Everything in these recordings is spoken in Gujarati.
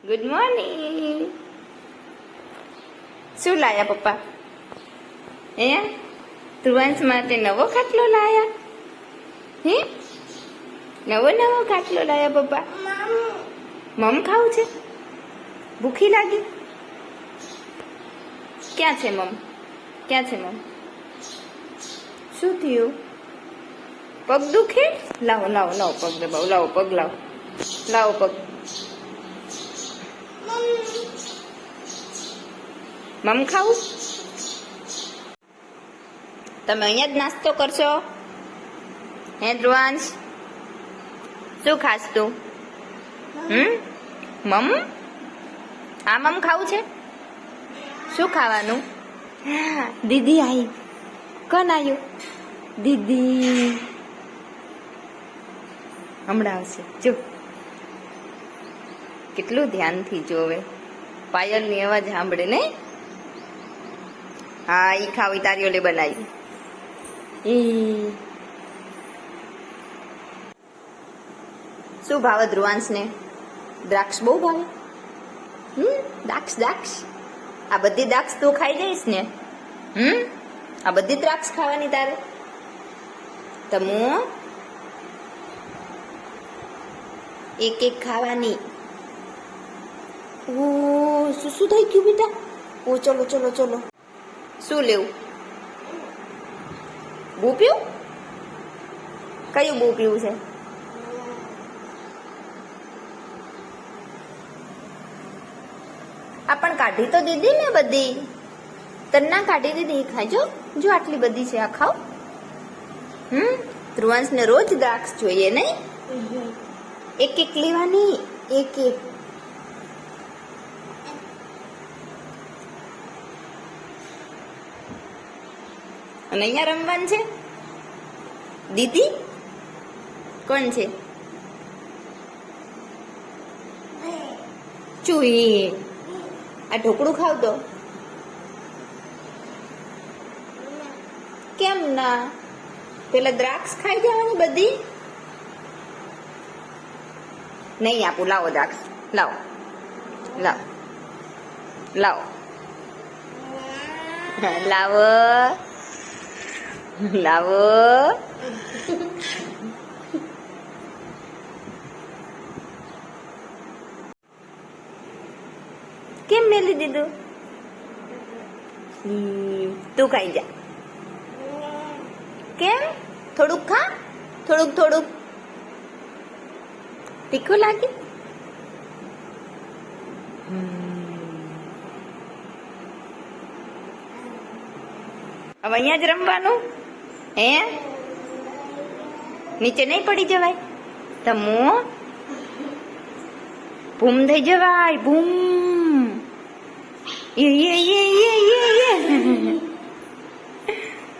Good morning. શું લાયા પપ્પા? હે, ધ્રુવાંશ માટે નવો ખાટલો લાયા? હે, નવો ખાટલો લાયા પપ્પા? મમ ખાવું છે? ભૂખી લાગી? ક્યાં છે મમ? ક્યાં છે મમ? શું થયું? પગ દુખે? લાવો લાવો લાવો પગ દબાવો. લાવો પગ લાવો. લાવો પગ. મમ ખાવું? તમે અહીંયા જ નાસ્તો કરશો? હે ધ્રુવાંશ, શું ખાસ તું? મમ? આ મમ ખાવું છે? શું ખાવાનું? દીદી આવી. કોણ આવ્યું? દીદી હમણાં આવશે. જો કેટલું ધ્યાનથી જોવે, પાયલની અવાજ સાંભળે ને. હા, ઈ ખાવી તારી ઓલે બનાવી. શું ભાવે ધ્રુવાંશને? દ્રાક્ષ બહુ ભાવે? દ્રાક્ષ દ્રાક્ષ આ બધી દ્રાક્ષ તું ખાઈ જઈશ ને? આ બધી દ્રાક્ષ ખાવાની તારે? તમુ એક એક ખાવાની. ઓ શું થઈ ગયું બેટા? ઓ ચલો ચલો ચલો. શું લેવું? બહુ પીવું? કયું બહુ પીવું છે? આ પણ કાઢી તો દીધી ને બધી. તને ના કાઢી દીધી? ખાજો. જો આટલી બધી છે, આ ખાવ. ધ્રુવાંશને રોજ દ્રાક્ષ જોઈએ નહીં? એક એક લેવાની, એક એક. અને અહીંયા રમવાનું છે. દીદી કોણ છે? ચૂઈ. આ ઢોકળું ખાવ તો કેમ ના? પેલા દ્રાક્ષ ખાઈ જવાની બધી. નહીં આપું. લાવો દ્રાક્ષ. લાવો લાવો લાવો લાવો લાવો. કેમ મેલી દીધું? તું ખાઈ જા. કેમ? થોડુંક ખા. થોડુંક થોડુંક. તીખું લાગે? હવે અહીંયા જ રમવાનું હે? નીચે નહીં પડી જવાય? તમો ભૂમ થઈ જવાય. ભૂમ.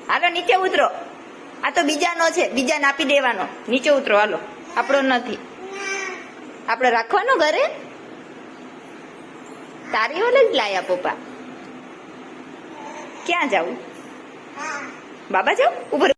હાલો નીચે ઉતરો. આ તો બીજાનો છે, બીજાને આપી દેવાનો. નીચે ઉતરો હાલો. આપણો નથી. આપણે રાખવાનો ઘરે. તારી ઓલે જ લાયા પપ્પા. ક્યાં જાવું? બાબા જાવ? ઉપર